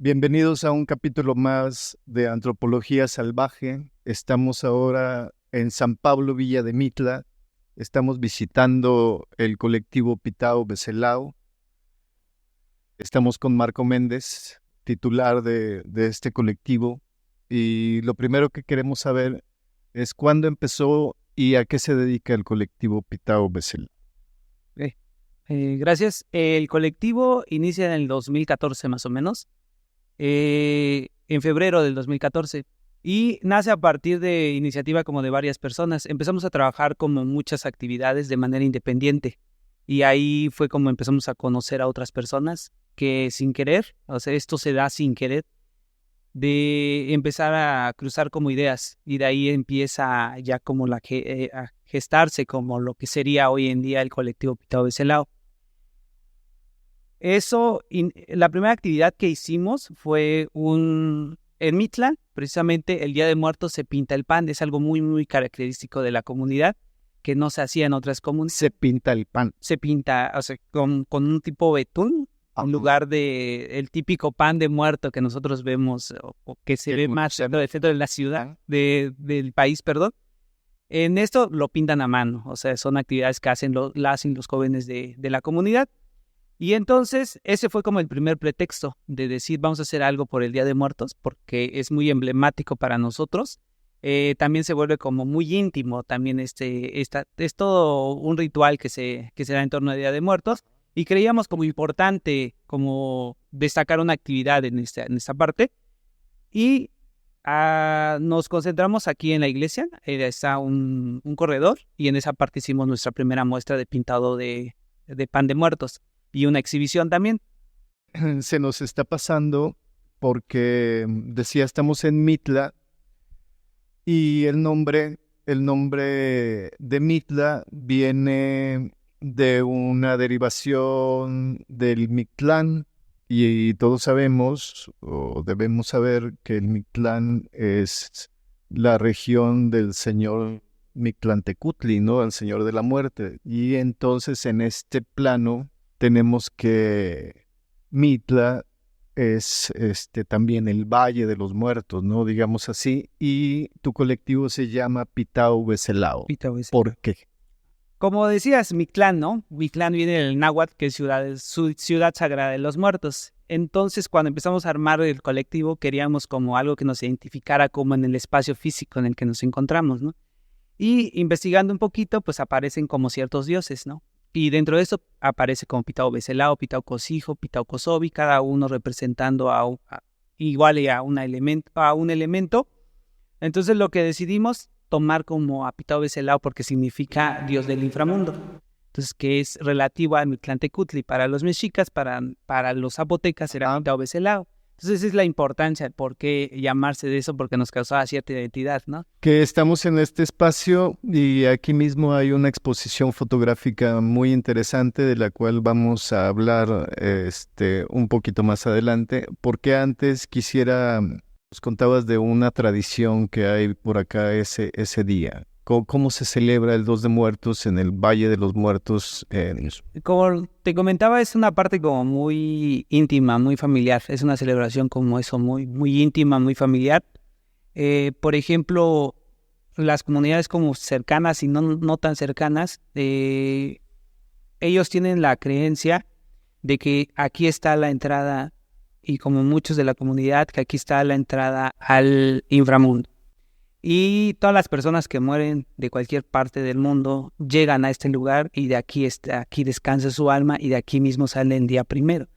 Bienvenidos a un capítulo más de Antropología Salvaje. Estamos ahora en San Pablo, Villa de Mitla. Estamos visitando el colectivo Pitao Beselao. Estamos con Marco Méndez, titular de este colectivo. Y lo primero que queremos saber es cuándo empezó y a qué se dedica el colectivo Pitao Beselao. Gracias. El colectivo inicia en el 2014 más o menos, en febrero del 2014, y nace a partir de iniciativa como de varias personas. Empezamos a trabajar como muchas actividades de manera independiente y ahí fue como empezamos a conocer a otras personas que sin querer, o sea, esto se da sin querer, de empezar a cruzar como ideas y de ahí empieza ya como a gestarse como lo que sería hoy en día el colectivo Pitao Beselao. La primera actividad que hicimos fue en Mitla, precisamente el Día de Muertos se pinta el pan, es algo muy, muy característico de la comunidad que no se hacía en otras comunidades. Se pinta el pan. Se pinta, o sea, con un tipo betún, en lugar de el típico pan de muerto que nosotros vemos o que se ve más dentro de la ciudad, del país, perdón. En esto lo pintan a mano, o sea, son actividades que hacen los jóvenes de la comunidad. Y entonces ese fue como el primer pretexto de decir vamos a hacer algo por el Día de Muertos porque es muy emblemático para nosotros. También se vuelve como muy íntimo, también es todo un ritual que se da en torno al Día de Muertos y creíamos como importante como destacar una actividad en esta parte y nos concentramos aquí en la iglesia, está un corredor y en esa parte hicimos nuestra primera muestra de pintado de pan de muertos. Y una exhibición también. Se nos está pasando porque, decía, estamos en Mitla y el nombre de Mitla viene de una derivación del Mictlán y todos sabemos o debemos saber que el Mictlán es la región del señor Mictlantecutli, ¿no? El señor de la muerte. Y entonces en este plano tenemos que Mitla es también el Valle de los Muertos, ¿no? Digamos así. Y tu colectivo se llama Pitao Beselao. ¿Por qué? Como decías, Mictlán, ¿no? Mictlán viene del náhuatl, que es ciudad sagrada de los muertos. Entonces, cuando empezamos a armar el colectivo, queríamos como algo que nos identificara como en el espacio físico en el que nos encontramos, ¿no? Y investigando un poquito, pues aparecen como ciertos dioses, ¿no? Y dentro de eso aparece como Pitao Beselao, Pitao Cosijo, Pitao Cosobi, cada uno representando igual a un elemento. Entonces lo que decidimos tomar como a Pitao Beselao porque significa Dios del inframundo. Entonces que es relativo a Mictlantecutli. Para los mexicas, para los zapotecas era Pitao Beselao. Entonces esa es la importancia, el por qué llamarse de eso, porque nos causaba cierta identidad, ¿no? Que estamos en este espacio y aquí mismo hay una exposición fotográfica muy interesante de la cual vamos a hablar un poquito más adelante, porque antes nos contabas de una tradición que hay por acá ese día. ¿Cómo se celebra el 2 de Muertos en el Valle de los Muertos? Como te comentaba, es una parte como muy íntima, muy familiar. Es una celebración como eso, muy, muy íntima, muy familiar. Por ejemplo, las comunidades como cercanas y no tan cercanas, ellos tienen la creencia de que aquí está la entrada, y como muchos de la comunidad, que aquí está la entrada al inframundo. Y todas las personas que mueren de cualquier parte del mundo llegan a este lugar y de aquí descansa su alma y de aquí mismo sale el día primero.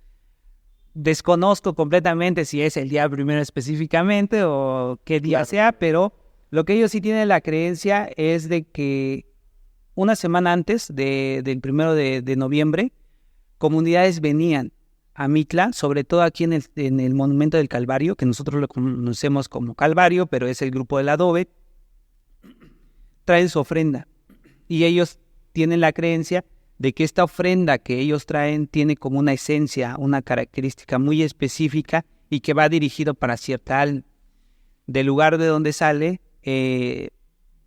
Desconozco completamente si es el día primero específicamente o qué día sea, pero lo que ellos sí tienen la creencia es de que una semana antes del 1 de noviembre, comunidades venían a Mitla, sobre todo aquí en el Monumento del Calvario, que nosotros lo conocemos como Calvario, pero es el grupo del adobe, traen su ofrenda. Y ellos tienen la creencia de que esta ofrenda que ellos traen tiene como una esencia, una característica muy específica y que va dirigido para cierta alma. Del lugar de donde sale,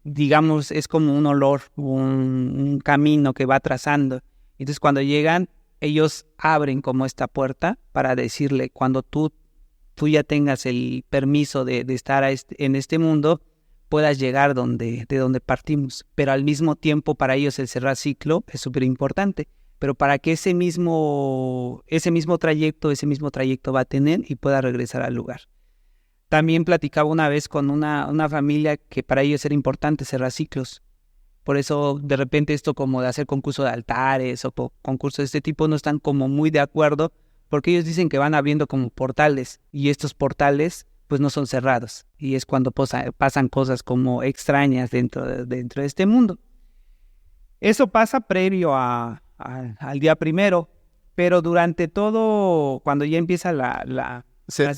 digamos, es como un olor, un camino que va trazando. Entonces cuando llegan, ellos abren como esta puerta para decirle, cuando tú tú ya tengas el permiso de estar en este mundo, puedas llegar de donde partimos. Pero al mismo tiempo, para ellos el cerrar ciclo es súper importante. Pero para que ese mismo trayecto va a tener y pueda regresar al lugar. También platicaba una vez con una familia que para ellos era importante cerrar ciclos. Por eso, de repente, esto como de hacer concurso de altares o concursos de este tipo no están como muy de acuerdo, porque ellos dicen que van abriendo como portales, y estos portales pues no son cerrados, y es cuando pasan cosas como extrañas dentro de este mundo. Eso pasa previo al día primero, pero durante todo, cuando ya empieza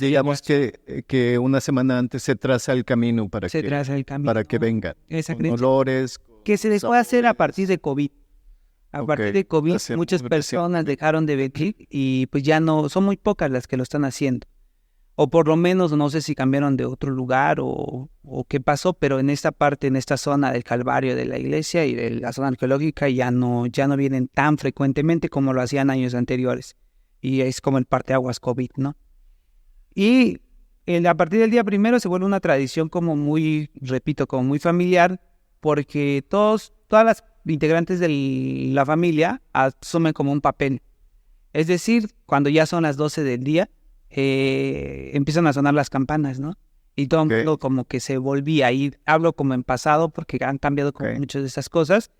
digamos que una semana antes se traza el camino para que vengan. Con olores. Que se les puede hacer a partir de COVID. A partir de COVID, muchas personas dejaron de venir y pues ya no, son muy pocas las que lo están haciendo. O por lo menos, no sé si cambiaron de otro lugar o qué pasó, pero en esta parte, en esta zona del Calvario de la iglesia y de la zona arqueológica ya no vienen tan frecuentemente como lo hacían años anteriores. Y es como el parteaguas COVID, ¿no? Y a partir del día primero se vuelve una tradición como muy familiar, porque todas las integrantes de la familia asumen como un papel. Es decir, cuando ya son las 12 del día, empiezan a sonar las campanas, ¿no? Y todo el mundo como que se volvía a ir. Hablo como en pasado porque han cambiado como muchas de esas cosas,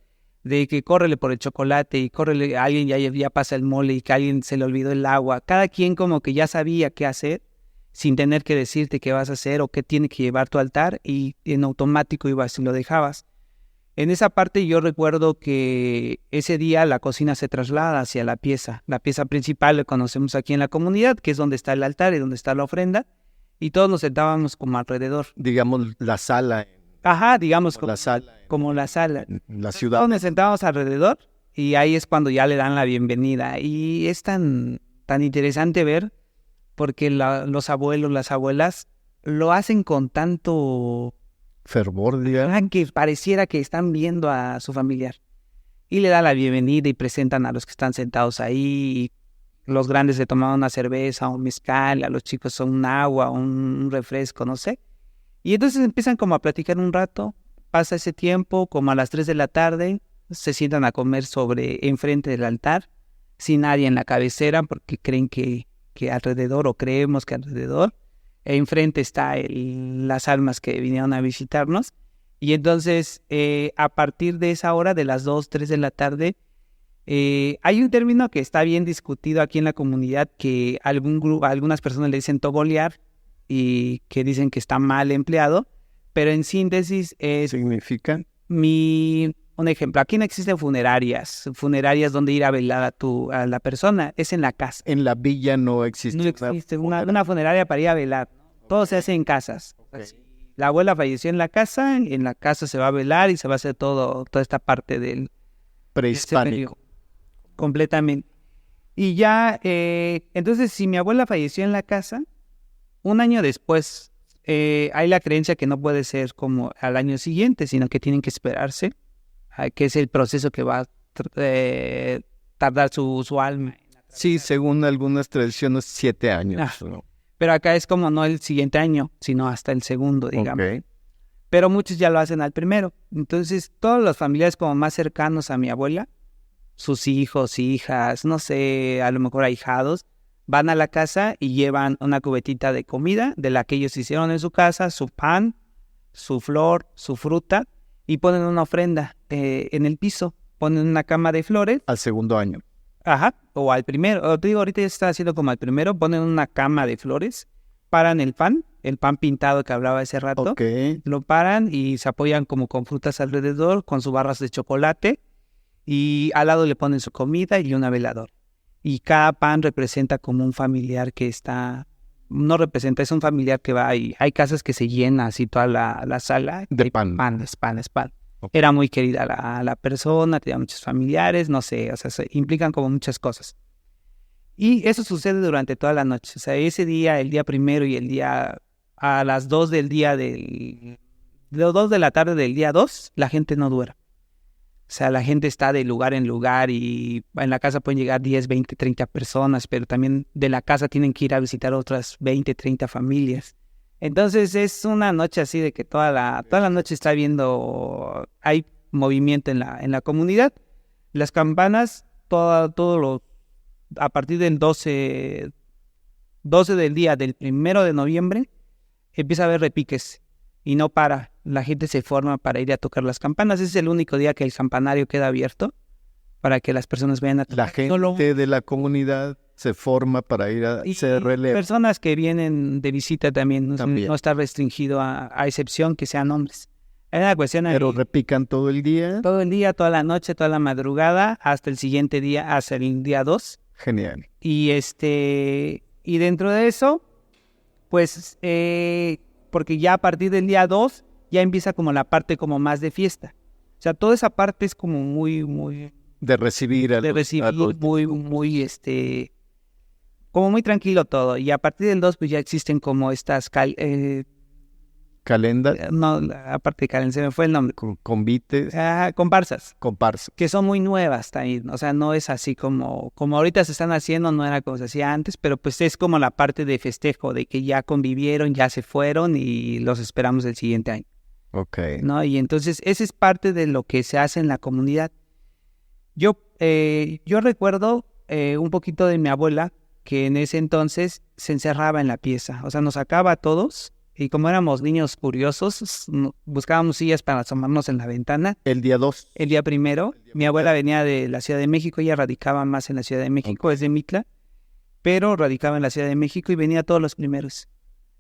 de que córrele por el chocolate y córrele, alguien ya pasa el mole y que a alguien se le olvidó el agua. Cada quien como que ya sabía qué hacer, sin tener que decirte qué vas a hacer o qué tiene que llevar tu altar, y en automático ibas y lo dejabas. En esa parte yo recuerdo que ese día la cocina se traslada hacia la pieza principal, la conocemos aquí en la comunidad, que es donde está el altar y donde está la ofrenda, y todos nos sentábamos como alrededor. Digamos la sala. Ajá, digamos como la sala. En la ciudad. Todos nos sentábamos alrededor y ahí es cuando ya le dan la bienvenida. Y es tan interesante ver, porque los abuelos, las abuelas lo hacen con tanto fervor, digamos, que pareciera que están viendo a su familiar. Y le dan la bienvenida y presentan a los que están sentados ahí. Los grandes se toman una cerveza, un mezcal, a los chicos son un agua, un refresco, no sé. Y entonces empiezan como a platicar un rato. Pasa ese tiempo, como a las 3 de la tarde, se sientan a comer enfrente del altar, sin nadie en la cabecera, porque creen que alrededor, o creemos que alrededor, enfrente está las almas que vinieron a visitarnos. Y entonces, a partir de esa hora, de las 2, 3 de la tarde, hay un término que está bien discutido aquí en la comunidad, que algunas personas le dicen togolear, y que dicen que está mal empleado, pero en síntesis ¿significa? Un ejemplo, aquí no existen funerarias donde ir a velar a la persona, es en la casa. En la villa no existe. No existe una funeraria para ir a velar, todo se hace en casas. La abuela falleció en la casa se va a velar y se va a hacer toda esta parte del prehispánico. Completamente. Y ya, entonces, si mi abuela falleció en la casa, un año después, hay la creencia que no puede ser como al año siguiente, sino que tienen que esperarse, que es el proceso que va a tardar su alma. Sí, según algunas tradiciones, 7 años. ¿No? Pero acá es como no el siguiente año, sino hasta el segundo, digamos. Okay. Pero muchos ya lo hacen al primero. Entonces, todos los familiares como más cercanos a mi abuela, sus hijos, hijas, no sé, a lo mejor ahijados, van a la casa y llevan una cubetita de comida de la que ellos hicieron en su casa, su pan, su flor, su fruta, y ponen una ofrenda en el piso, ponen una cama de flores. Al segundo año. Ajá, o al primero, te digo, ahorita ya se está haciendo como al primero, ponen una cama de flores, paran el pan pintado que hablaba hace rato, lo paran y se apoyan como con frutas alrededor, con sus barras de chocolate, y al lado le ponen su comida y una veladora. Y cada pan representa como un familiar que está, no representa, es un familiar que va y hay casas que se llena así toda la sala. De pan. Pan. Okay. Era muy querida la persona, tenía muchos familiares, no sé, o sea, se implican como muchas cosas. Y eso sucede durante toda la noche. O sea, ese día, el día primero y el día, a las 2 de la tarde del día 2, la gente no duerme. O sea, la gente está de lugar en lugar y en la casa pueden llegar 10, 20, 30 personas, pero también de la casa tienen que ir a visitar otras 20, 30 familias. Entonces es una noche así de que toda la noche está viendo, hay movimiento en la comunidad. Las campanas, a partir del 12 del día del 1 de noviembre, empieza a haber repiques y no para. La gente se forma para ir a tocar las campanas. Ese es el único día que el campanario queda abierto para que las personas vayan a tocar. La gente de la comunidad se forma para ir a hacer relevo. Personas que vienen de visita también. No está restringido a excepción que sean hombres. Es una cuestión Pero repican todo el día. Todo el día, toda la noche, toda la madrugada, hasta el siguiente día, hasta el día 2. Genial. Y dentro de eso, pues, porque ya a partir del día 2 ya empieza como la parte como más de fiesta. O sea, toda esa parte es como muy de recibir muy como muy tranquilo todo. Y a partir del 2 pues ya existen como estas calenda. No, aparte de calenda, se me fue el nombre. Convites. Comparsas. Comparsas. Que son muy nuevas también. O sea, no es así como ahorita se están haciendo, no era como se hacía antes, pero pues es como la parte de festejo, de que ya convivieron, ya se fueron y los esperamos el siguiente año. Ok. ¿No? Y entonces esa es parte de lo que se hace en la comunidad. Yo recuerdo un poquito de mi abuela, que en ese entonces se encerraba en la pieza. O sea, nos sacaba a todos. Y como éramos niños curiosos, buscábamos sillas para asomarnos en la ventana. El día 2. El día 1. Mi abuela venía de la Ciudad de México, ella radicaba más en la Ciudad de México, es de Mitla, pero radicaba en la Ciudad de México y venía todos los primeros.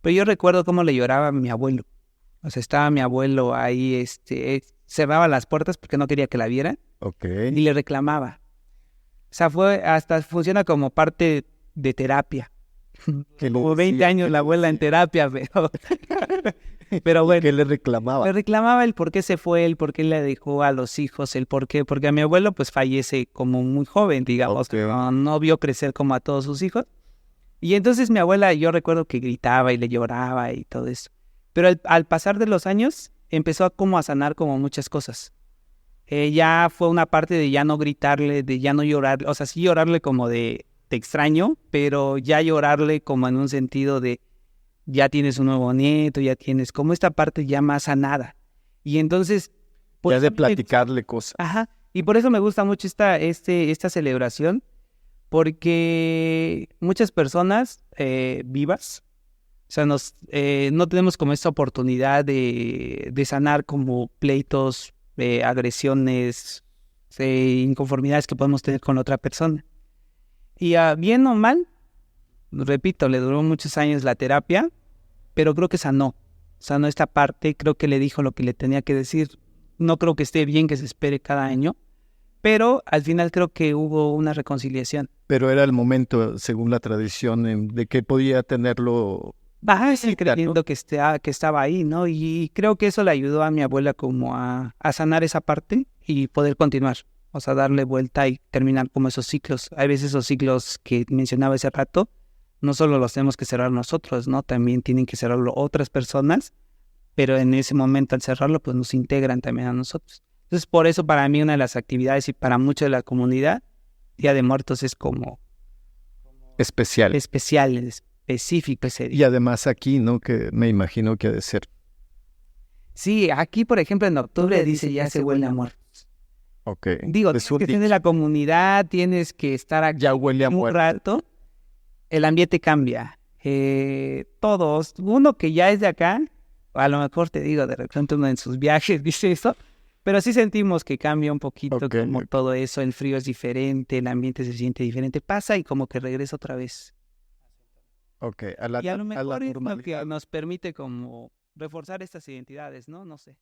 Pero yo recuerdo cómo le lloraba a mi abuelo. O sea, estaba mi abuelo ahí, cerraba las puertas porque no quería que la vieran. Okay. Y le reclamaba. O sea, hasta funciona como parte de terapia. Como 20 años la abuela en terapia, pero bueno. ¿Qué le reclamaba? Le reclamaba el por qué se fue, el por qué le dejó a los hijos, el por qué, porque a mi abuelo pues fallece como muy joven, digamos, Okay. No vio crecer como a todos sus hijos. Y entonces mi abuela, yo recuerdo que gritaba y le lloraba y todo eso. Pero al pasar de los años, empezó a sanar como muchas cosas. Ya fue una parte de ya no gritarle, de ya no llorar, o sea, sí llorarle como de te extraño, pero ya llorarle como en un sentido de ya tienes un nuevo nieto, ya tienes como esta parte ya más sanada. Y entonces... Ya de platicarle cosas. Ajá, y por eso me gusta mucho esta celebración, porque muchas personas vivas, o sea, no tenemos como esta oportunidad de sanar como pleitos, agresiones, inconformidades que podemos tener con otra persona. Y bien o mal, repito, le duró muchos años la terapia, pero creo que sanó esta parte, creo que le dijo lo que le tenía que decir. No creo que esté bien que se espere cada año, pero al final creo que hubo una reconciliación. Pero era el momento, según la tradición, de que podía tenerlo... Sí, creyendo, ¿no? que estaba ahí, ¿no? Y creo que eso le ayudó a mi abuela como a sanar esa parte y poder continuar. O sea, darle vuelta y terminar como esos ciclos. Hay veces esos ciclos que mencionaba hace rato, no solo los tenemos que cerrar nosotros, ¿no? También tienen que cerrarlo otras personas, pero en ese momento al cerrarlo, pues nos integran también a nosotros. Entonces, por eso para mí una de las actividades y para mucha de la comunidad, Día de Muertos es como... especial, específico ese día. Y además aquí, ¿no? Que me imagino que ha de ser. Sí, aquí, por ejemplo, en octubre dice ya se huele a muertos. Ok. Digo, tienes que tener la comunidad, tienes que estar aquí ya huele a un rato. El ambiente cambia. Todos, uno que ya es de acá, a lo mejor te digo, de repente uno en sus viajes dice eso, pero sí sentimos que cambia un poquito como todo eso, el frío es diferente, el ambiente se siente diferente, pasa y como que regresa otra vez. Ok, y a lo mejor es lo que nos permite como reforzar estas identidades, ¿no? No sé.